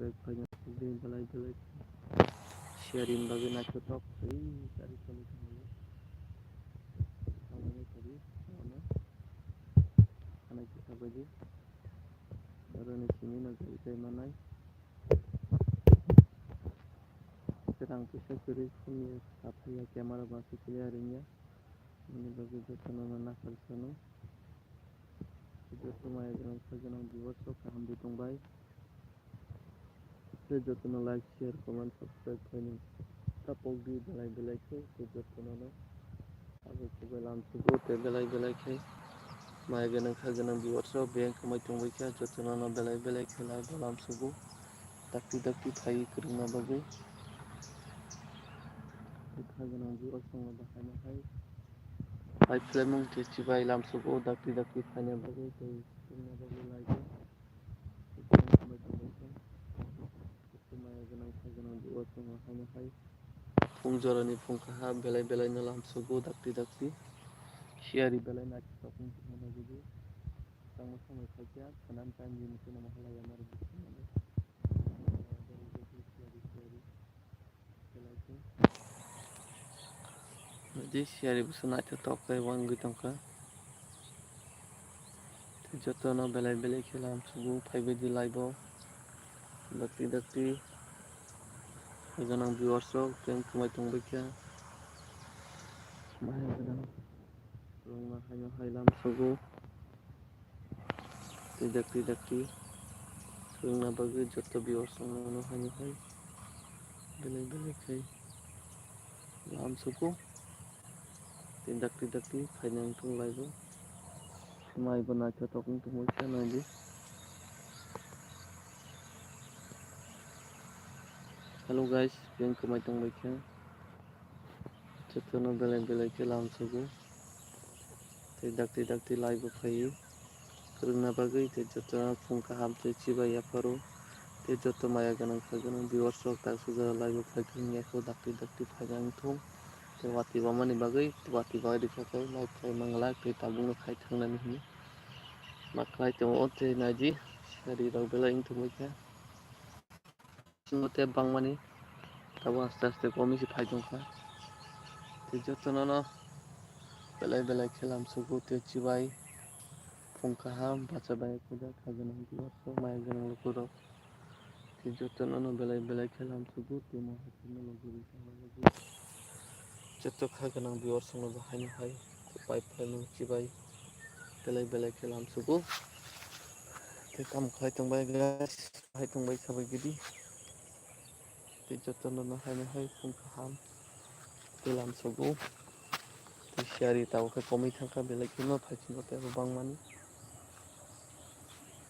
subscribe fayna din belai belai sharing bagi nachotok cari kami kami kami tadi mana anak kita bagi karena sini negeri saya mana serang pusat kiri kami apa ya kamera masih clearnya ini bagi jotono nakal sono jotono maya jangan saja nang buat so kaham ditong baik jotono like share comment subscribe fayna tapok di belai belai ke jotono no aku kebelam subuh te belai belai ke maya ganang khaganang buat so bank kamai tong baik ya jotono no belai belai ke lai belam subuh dakti dakti thai kerina bagi khaganang buat so bahana hai hai flemung testi bai lam subuh dakti dakti thanya bagi te kerina bagi lai ke kamai tong baik ya maya ganang khaganang buat so bahana hai Fungjarani fungkaha belai belai nalam subuh dakti dakti siari belai nak topung mana jadi sama sama saja kanan kanji mungkin nama halaya mari mana dari jadi siari siari belai ke jadi siari bisa nak top ke wang gitongka jotono belai belai kelam subuh pai bedi laibo dakti dakti ganang biwarso yang kemai tong bekya maya ganang runga hanyo hailam subuh tidak dakti Kung nabagi joto biwas ang ano hanyo kay belai belai kay lam suko tindak ti kanyang tung laibo may ba na choto kung tumoy siya na di hello guys yung kamay tong may kya joto na belai belai kay lam suko tindak ti laibo kay kung nabagi te joto na kung kaham te chiba ya paro te joto maya ganang kaganang biwas sok tak suga laibo kay kung yako dakti kanyang tung wati bamani bagai wati bagai dikakai lai kai manglak te tabung kai thangna ni makai te ote naji sari rau bela ing tu meka sinote bangmani tabo aste aste komi si phai jongka te jotono no belai khelam sugu te chibai phungkaham bacha bai kuda khaganang biwaso mai ganang lokuro te jotono no belai khelam sugu te mo hakino loguri sama joto khaganang biwaso no bahai hai pai phanu chibai belai kelam sugu te kam khai tongbai guys khai tongbai sabai gidi te jotono no hai phungkaham kelam sugu te siari tau ke komi thangka belai kino phaichino te bangmani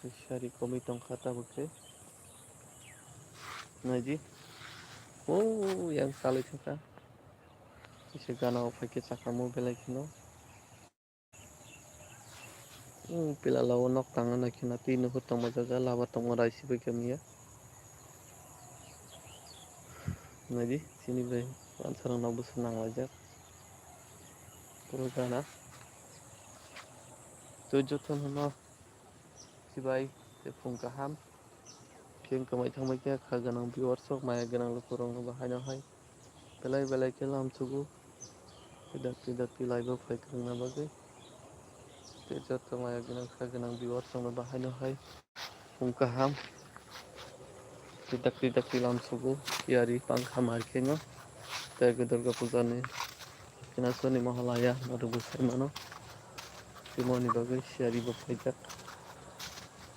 te siari komi tongka tabu ke naji yang salai thangka ise gana phaike chakamu belai kino pila lawo nok tanga na kina tinu hutong majaga lawa tong raisi be kemiya naji sini be ansarang nabu senang wajak puro gana jotono no sibai te phungkaham king kamai thangbai kya khaganang biwarsok maya ganang lokorong no bahai no hai belai kelam sugu dakti laibo phai krungna bagai te joto maya ganang khaganang biwarsok no bahai no hai phungkaham te dakti lam sugu yari pangkha markeno te durga puja ni kinasoni mahalaya marubu mano timoni bagai siari bo phaijak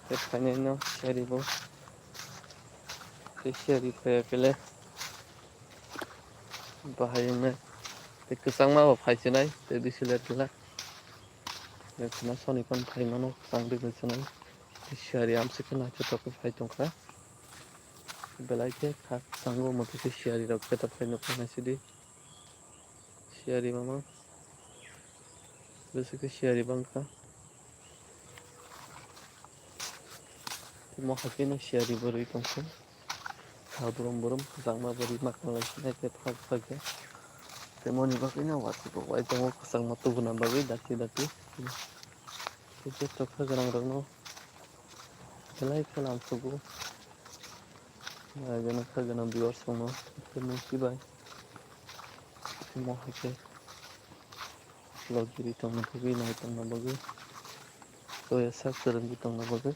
te phaineno siari bo te siari phayakele bahayungna te kesang ma phaisinai te disilet gila te kinasoni kon phaimano sang de gusnai te siari amse kana choto phai tongka belai ke khak sango mate te siari rok keta phaino kana sidi siari mama besok siari bangka mo hakino siari boroi tongko burum sang ma bori makna lai te phak te moni bakina wati ko wai tongo sang ma tu guna bagai dakti te joto khaganang rok no belai kelam sugu Gono viewers dङ मिथिबाय महायके लगिरि दंनाबो नायदोंनाबाबो जयसा फोरोंबो दंनाबाबो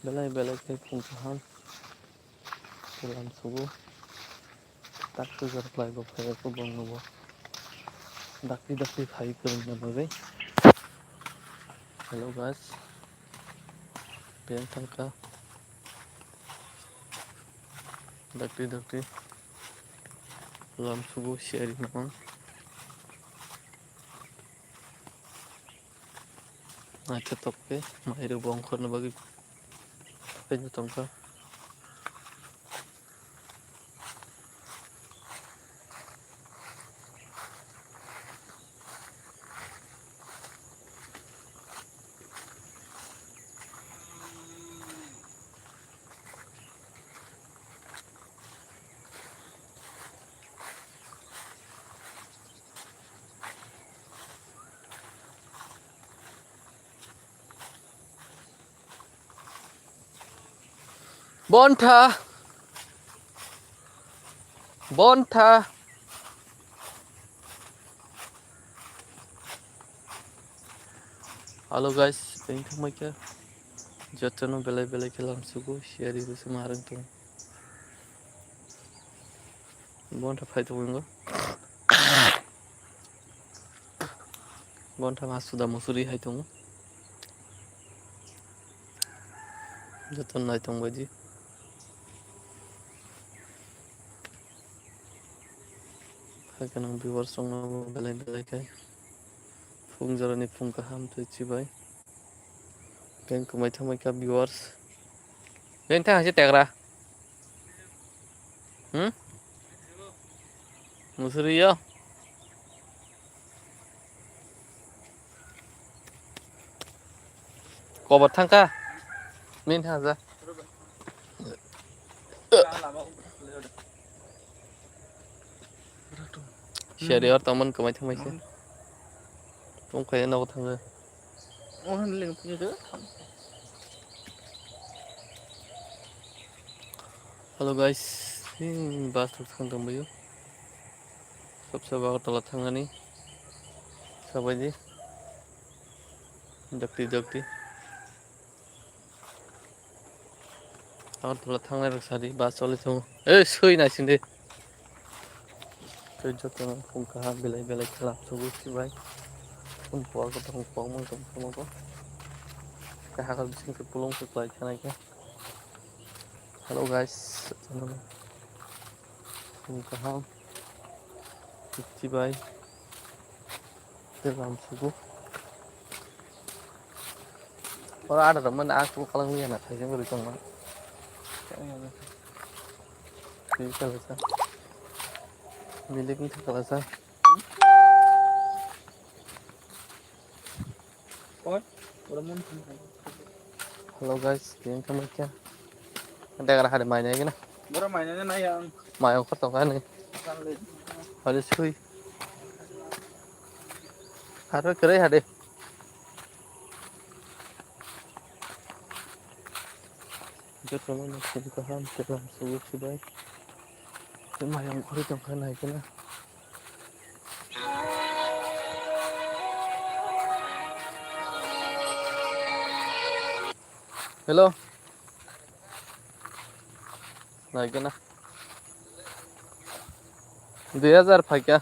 बेलाय बेलायखाय फुंखाहां लामसुगु दाखो गारफ्लाय बफायखौ बंनोबो दाखि दाखि phi फोरोंनाबाबो hello guys Ben थांखा दाक्ति दाक्ति लामसुगु सियारि नामा अच्छा तबके Miro बंखरनो बागै pen तंका Bonta Bonta Halo guys, bengkak mereka jatuhnya belai-belai kelam suku siari bersama marang tuh. Bonta fight wingo. Bonta masuk dah musuri hai tuh. Jatuh naik tuh baji. Hakan ang viewers dong belai-belai kai. Fung jarani fung kaham tuh cibai. Bengkak mereka viewers. Bengkak aja tegra. Musuri ya. Kobat thangka. Min thang aja. Siari or teman kemai thang mai sih. Fung kaya nawa thang aja. Halo guys, ini bahas tentang tembayu. Sabsabar telat tangga nih, sabaji, dakti. Awat telat tangga raksari bahas soal itu. Sui nasi deh. Kerja tuh pungkahan belai-belai kelap subuh sih baik. Pumpul ke pumpul mungkin sama apa. Kahakal bising ke pulung supply kanai. Halo guys, pungkahan. Sih baik. Dalam subuh. Orang ada teman aku kalau ni anak saya yang bericong mah. Ini kalau sah, milik ni kalau sah. Halo guys, yang kamu kya? Ada kerana ada mainnya gini. Berapa mainnya nih yang? Main apa tuh kan nih? Ada sui. Ada kerja ada. Jatuh teman aku paham dalam subuh sih baik. Cuma yang kau itu kan naik na. Hello. Naik na. 2000 क्या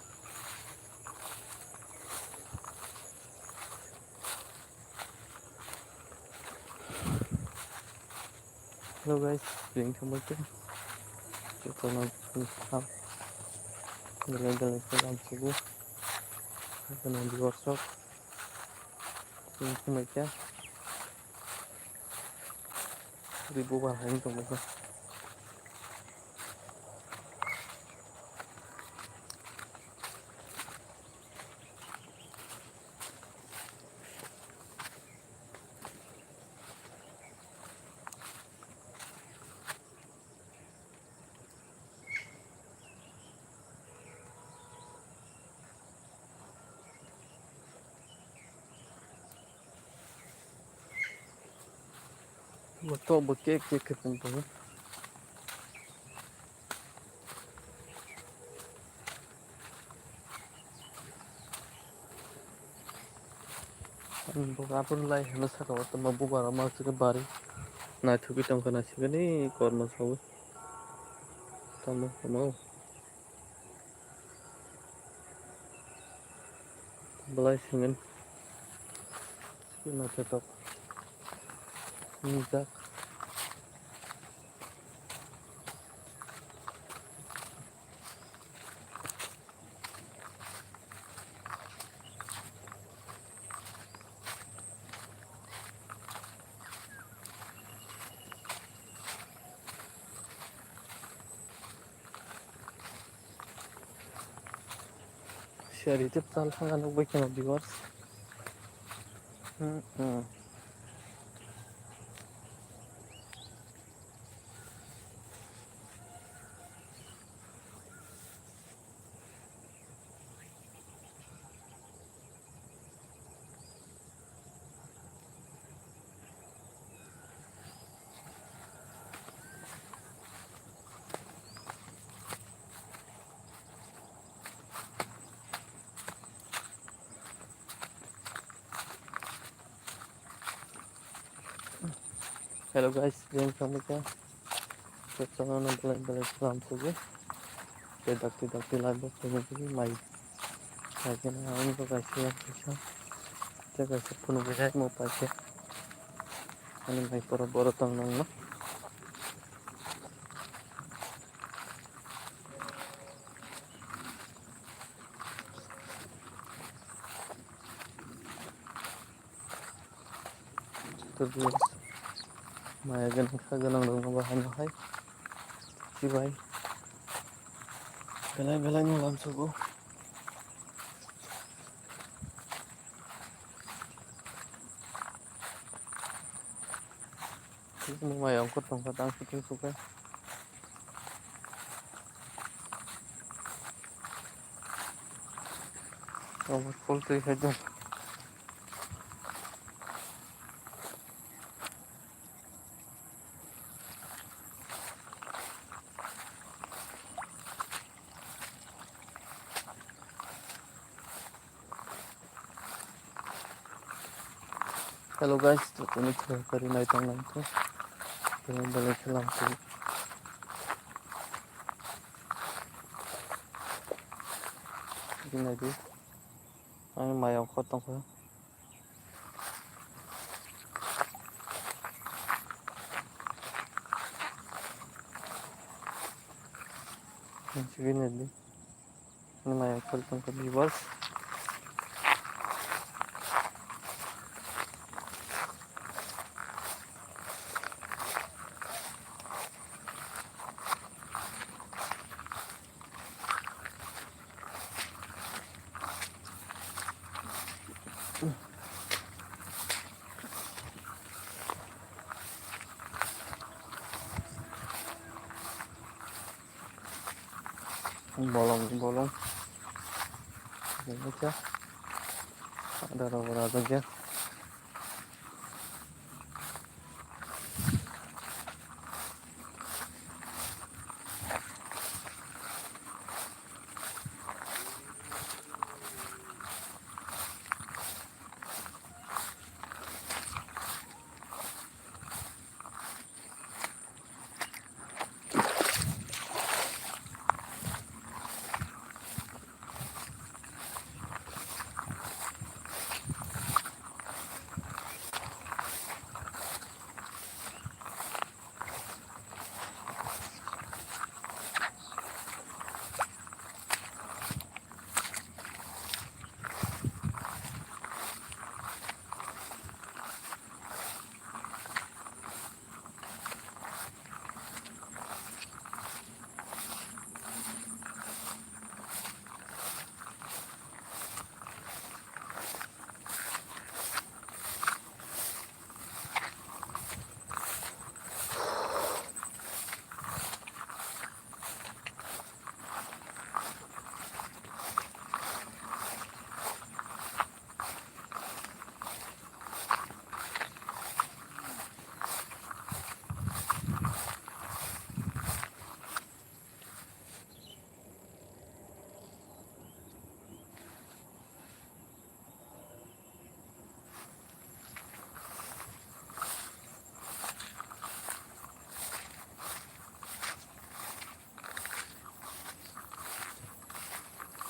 Hello guys, doing some work. Kita nak ham jalan-jalan ke dalam subuh. Kita nak di workshop. Doing some work ya. Ribu bahan tu mereka. Betul betul kek pun tu. बगाफोरलाय होनो साखाव मा बगारा मासुके बारि नाथुकी तंखानासिगोन कर्मसावो तमो तमो बलायसिगोन नाथाय Nizak Share itu tal sangat baik kan viewers. Hello guys, jam kami ka. Sekarang nak balik selam saja. Dakti lagi pergi mai. Lagi na kami ko kasi yang bisa. Jaga sepuluh berat mau pakai. Ani mai pura borotang nang no. Terus mai ganang dong bahan hai. Si bai. Belai ngalam subuh. Mai angkut tangkatang suka. Kamu poultry saja. Hello guys, ini dari naik tangga itu. Dengan balik selam saja. Ini dia. Ani mai angkut tangkatang. Segini nih, ini mai angkut tangkatang viewers. Bolong ini aja ada raba aja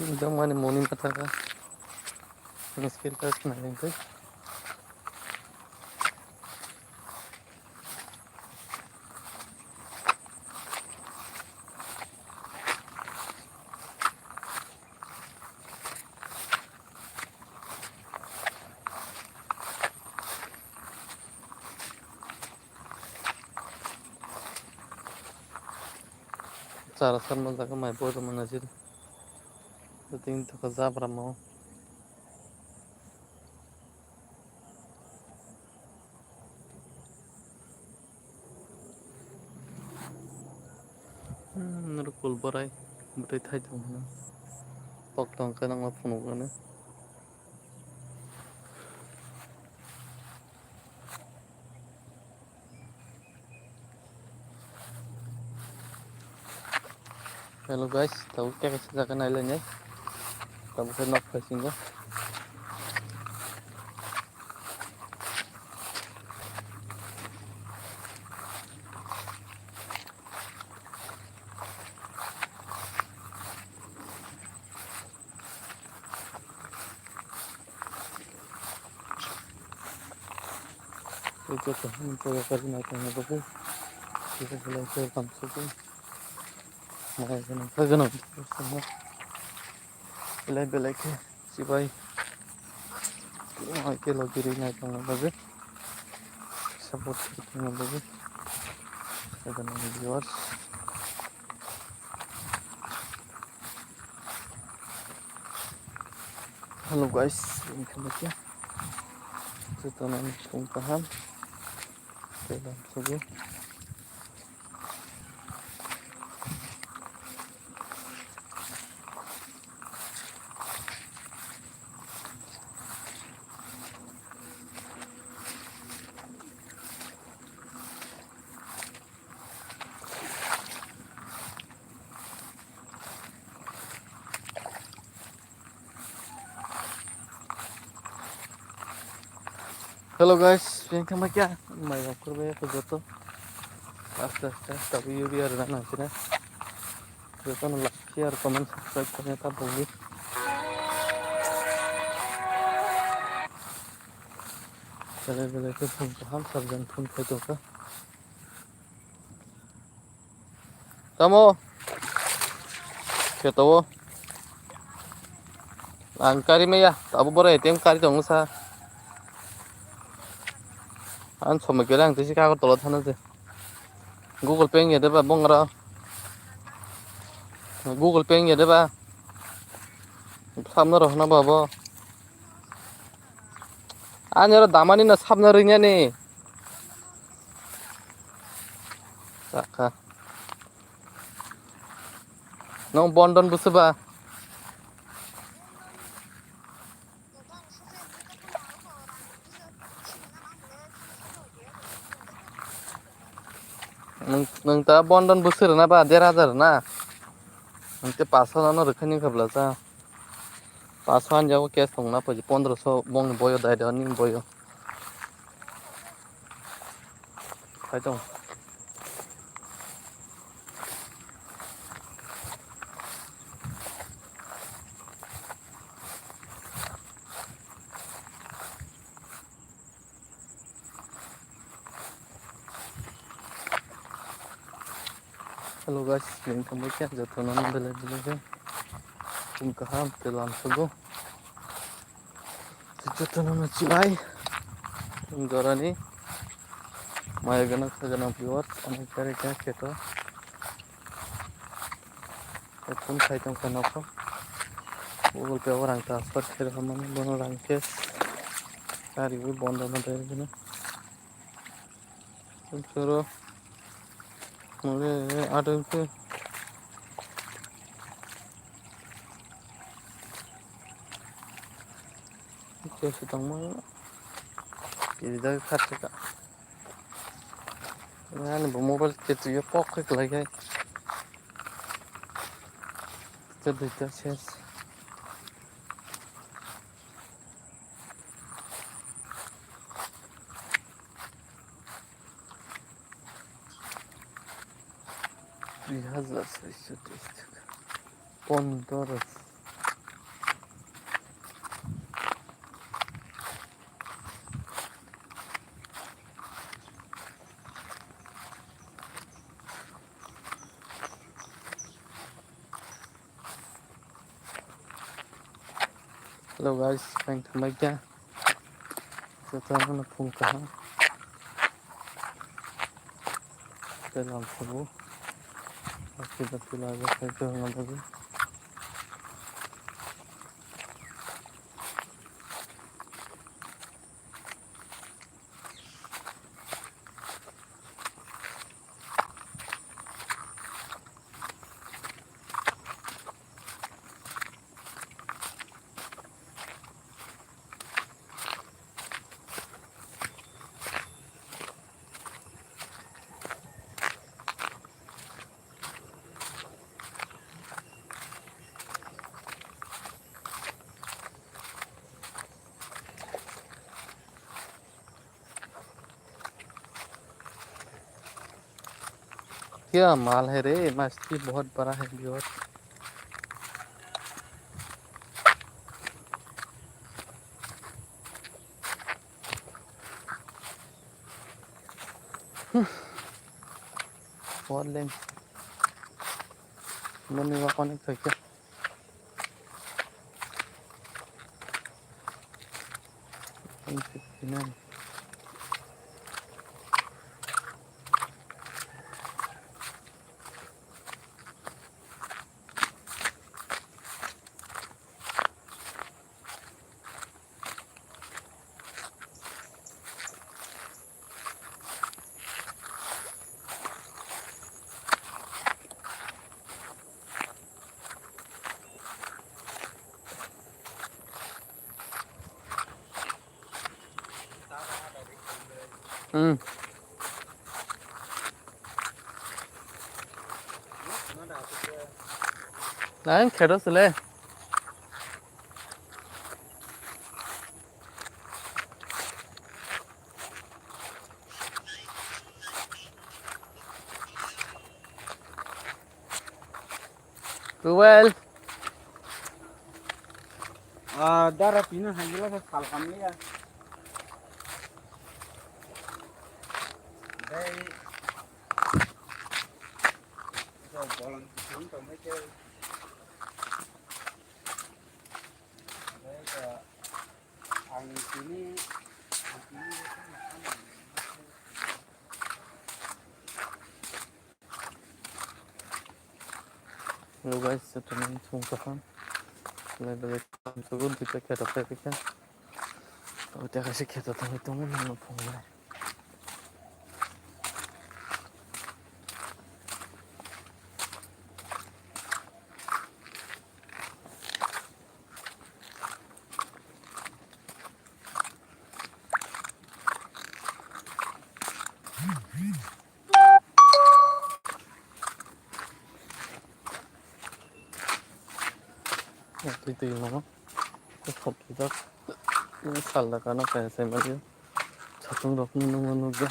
एकदम माने मौनि बाथ्राखा मिसकिलखा खोनादोंखै cara sama jaga mai bodo manajir ting to ka zabra mo nur kul borai betai thai dong na pok tong ka nang ma phunu na hello guys tahu kya kaisa jaga naile ne tahu ka nok phasinga itu tuh untuk kali naik na babu kita mulai ke bangsa tu mai ka gana sama belai belai ke sibai mai ke logiri naik na babu support na babu gana viewers hello guys welcome back setelah pengkahan dalam subuh hello guys welcome back ya mai kurbe ko joto aste aste tapi biar na sini joto no like share comment subscribe करने का भूलिए चले चले के phone को हम सब जन फोन पे तो का kamu ketawa angkari me ya abu bora ATM kari dong sa an somai kira ang tisi ka ko tolot hanu je Google Pay nge de ba bongra Google Pay nge de ba samna ro na babo anyara damani na samna rinya ni saka nong bondon busaba nong ta bondon busir na ba 1,500 na nong te 500 na rokhani khabla sa 500 an jago cash thong na paji 1500 bong boyo dai da ning boyo khai tong hello guys welcome back ya joto non bele bele kum kaham telan sugo joto non chibai gorani mai gana khagana viewers ani kare kya keto phone khai tong kana ko Google Pay orang transfer kira haman bono rang cash kari bi bondo na dai gana suro mure adon ke cash tong mo ini dah khat ka yani bu mobile ketu yo pok ke lagi jadi cash 3,630 15 Hello guys, thank you my dear. Sekarang nak pungkah. Dalam sebuah. Kita pilih aja ke lagi. क्या माल है रे, मछली बहुत बड़ा है viewer. बहुत Laing money का connect है क्या? Đấy, khởi đó lên. Well. Darah pinu hanya lah salkam ni ya. Đây, rồi bolang xuống rồi mới chơi. Đây là hàng sini, Hello guys, sekarang pungkahan. Lepas itu kita kita pergi. Oh, dia kasih kita tahu itu mana pungkahan. Itu yang không được nó sẵn là nó phải xem bao nhiêu chắc không được nó ra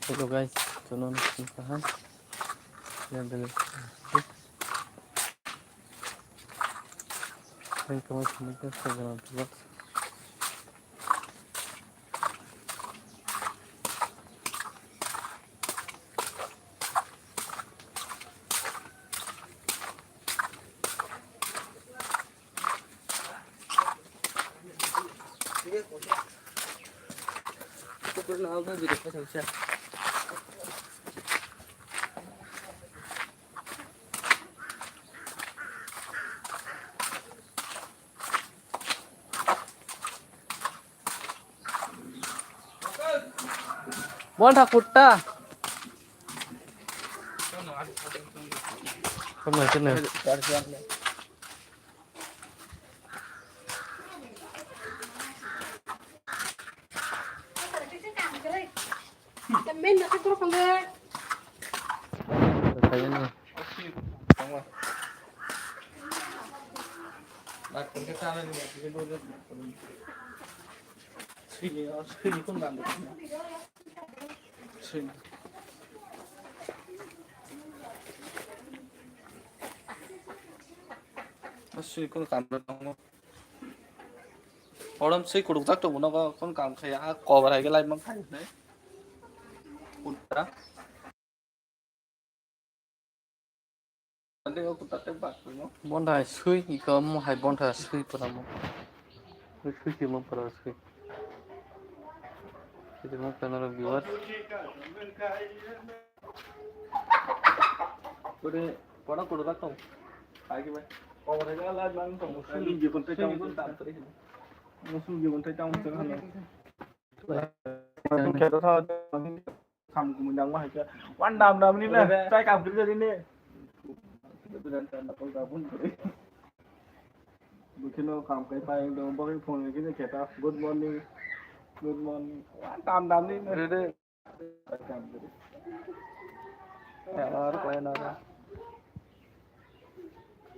Hello guys, channel pungkahan yang dari thank you much for subscribe. pernah apa video pasang. Bon Thakurta. Không ở trên này. Kayaknya 나그렇게 짜는 게 그게 노래 수익이 건가 안 돼. 수익. 수익 건 감도 너무. Ở đâm xích của động tác trồng của nó có con cảm thấy có vào đây cái line băng thành đấy. Cụt đó. Đây có cụt tắt bạc rồi nó. Bonda sui iko mo hai bonda sui para mo. Sui ki mo para sui. Jadi mo kanara viewer. Cái có nó cụt tắt trồng. Phải cái vậy. Có vào đây cái line băng trồng một suy gì còn tay trong cũng tạm tới. Một suy gì còn tay trong tới hơn. Không kẹt thôi. Thầm của mình đang ngoài kia. Quan đàm đàm đi nè. Trai cảm cứ đi nè. Mungkin lo kam kai pai dong pakai phone ini kita good morning tam ni Dede kam jadi ya harus lain ada